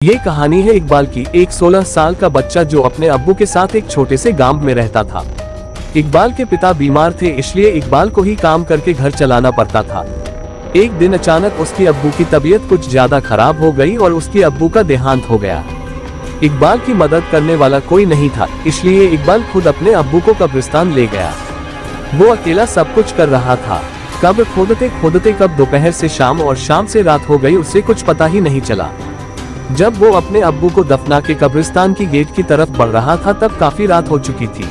ये कहानी है इकबाल की। एक 16 साल का बच्चा जो अपने अब्बू के साथ एक छोटे से गांव में रहता था। इकबाल के पिता बीमार थे, इसलिए इकबाल को ही काम करके घर चलाना पड़ता था। एक दिन अचानक उसकी अब्बू की तबीयत कुछ ज्यादा खराब हो गई और उसके अब्बू का देहांत हो गया। इकबाल की मदद करने वाला कोई नहीं था, इसलिए इकबाल खुद अपने अब्बू को कब्रिस्तान ले गया। वो अकेला सब कुछ कर रहा था। कब्र खोदते खोदते कब दोपहर से शाम और शाम से रात हो गई, उसे कुछ पता ही नहीं चला। जब वो अपने अब्बू को दफना के कब्रिस्तान की गेट की तरफ बढ़ रहा था, तब काफी रात हो चुकी थी।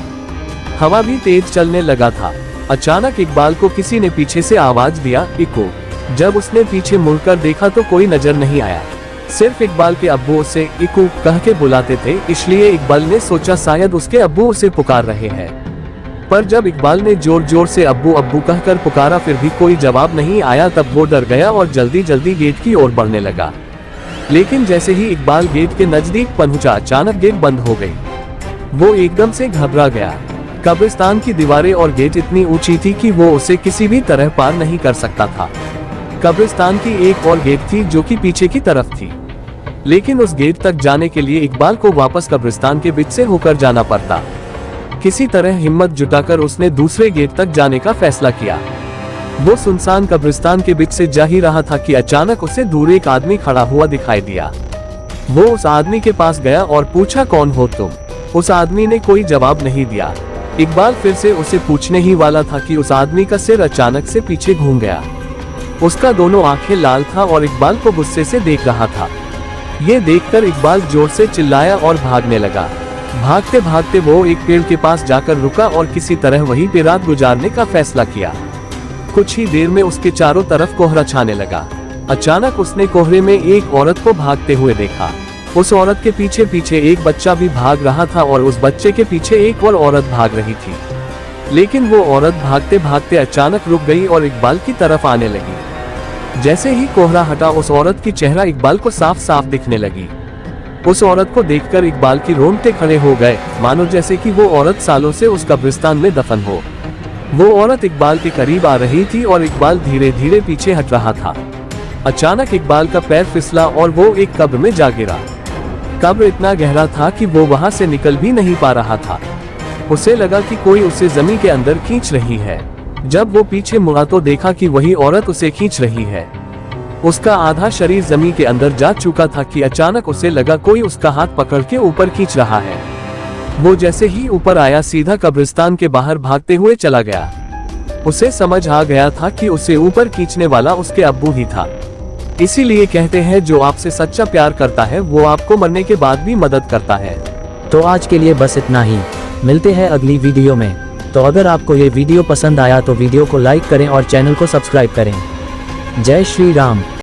हवा भी तेज चलने लगा था। अचानक इकबाल को किसी ने पीछे से आवाज दिया, इको। जब उसने पीछे मुड़कर देखा तो कोई नजर नहीं आया। सिर्फ इकबाल के अब्बू उसे इको कह के बुलाते थे, इसलिए इकबाल ने सोचा शायद उसके अब्बू उसे पुकार रहे हैं। पर जब इकबाल ने जोर जोर से अब्बू अब्बू कहकर पुकारा, फिर भी कोई जवाब नहीं आया। तब वो डर गया और जल्दी जल्दी गेट की ओर बढ़ने लगा। लेकिन जैसे ही इकबाल गेट के नजदीक पहुंचा, अचानक गेट बंद हो गई। वो एकदम से घबरा गया। कब्रिस्तान की दीवारें और गेट इतनी ऊंची थी कि वो उसे किसी भी तरह पार नहीं कर सकता था। कब्रिस्तान की एक और गेट थी जो कि पीछे की तरफ थी, लेकिन उस गेट तक जाने के लिए इकबाल को वापस कब्रिस्तान के बीच से होकर जाना पड़ता। किसी तरह हिम्मत जुटाकर उसने दूसरे गेट तक जाने का फैसला किया। वो सुनसान कब्रिस्तान के बीच से जा ही रहा था कि अचानक उसे दूर एक आदमी खड़ा हुआ दिखाई दिया। वो उस आदमी के पास गया और पूछा, कौन हो तुम? उस आदमी ने कोई जवाब नहीं दिया। इकबाल फिर से उसे पूछने ही वाला था कि उस आदमी का सिर अचानक से पीछे घूम गया। उसका दोनों आंखें लाल था और इकबाल को गुस्से से देख रहा था। ये देखकर इकबाल जोर से चिल्लाया और भागने लगा। भागते भागते वो एक पेड़ के पास जाकर रुका और किसी तरह वहीं पे रात गुजारने का फैसला किया। कुछ ही देर में उसके चारों तरफ कोहरा छाने लगा। अचानक उसने कोहरे में एक औरत को भागते हुए देखा। उस औरत के पीछे पीछे एक बच्चा भी भाग रहा था और उस बच्चे के पीछे एक और औरत भाग रही थी। लेकिन वो औरत भागते भागते अचानक रुक गई और इकबाल की तरफ आने लगी। जैसे ही कोहरा हटा, उस औरत की चेहरा इकबाल को साफ साफ दिखने लगी। उस औरत को देखकर इकबाल की रोंगटे खड़े हो गए, मानो जैसे कि वो औरत सालों से उस कब्रिस्तान में दफन हो। वो औरत इकबाल के करीब आ रही थी और इकबाल धीरे धीरे पीछे हट रहा था। अचानक इकबाल का पैर फिसला और वो एक कब्र में जा गिरा। कब्र इतना गहरा था कि वो वहां से निकल भी नहीं पा रहा था। उसे लगा कि कोई उसे जमीन के अंदर खींच रही है। जब वो पीछे मुड़ा तो देखा कि वही औरत उसे खींच रही है। उसका आधा शरीर जमीन के अंदर जा चुका था कि अचानक उसे लगा कोई उसका हाथ पकड़ के ऊपर खींच रहा है। वो जैसे ही ऊपर आया, सीधा कब्रिस्तान के बाहर भागते हुए चला गया। उसे समझ आ गया था कि उसे ऊपर खींचने वाला उसके अब्बू ही था। इसीलिए कहते हैं, जो आपसे सच्चा प्यार करता है वो आपको मरने के बाद भी मदद करता है। तो आज के लिए बस इतना ही। मिलते हैं अगली वीडियो में। तो अगर आपको ये वीडियो पसंद आया तो वीडियो को लाइक करें और चैनल को सब्सक्राइब करें। जय श्री राम।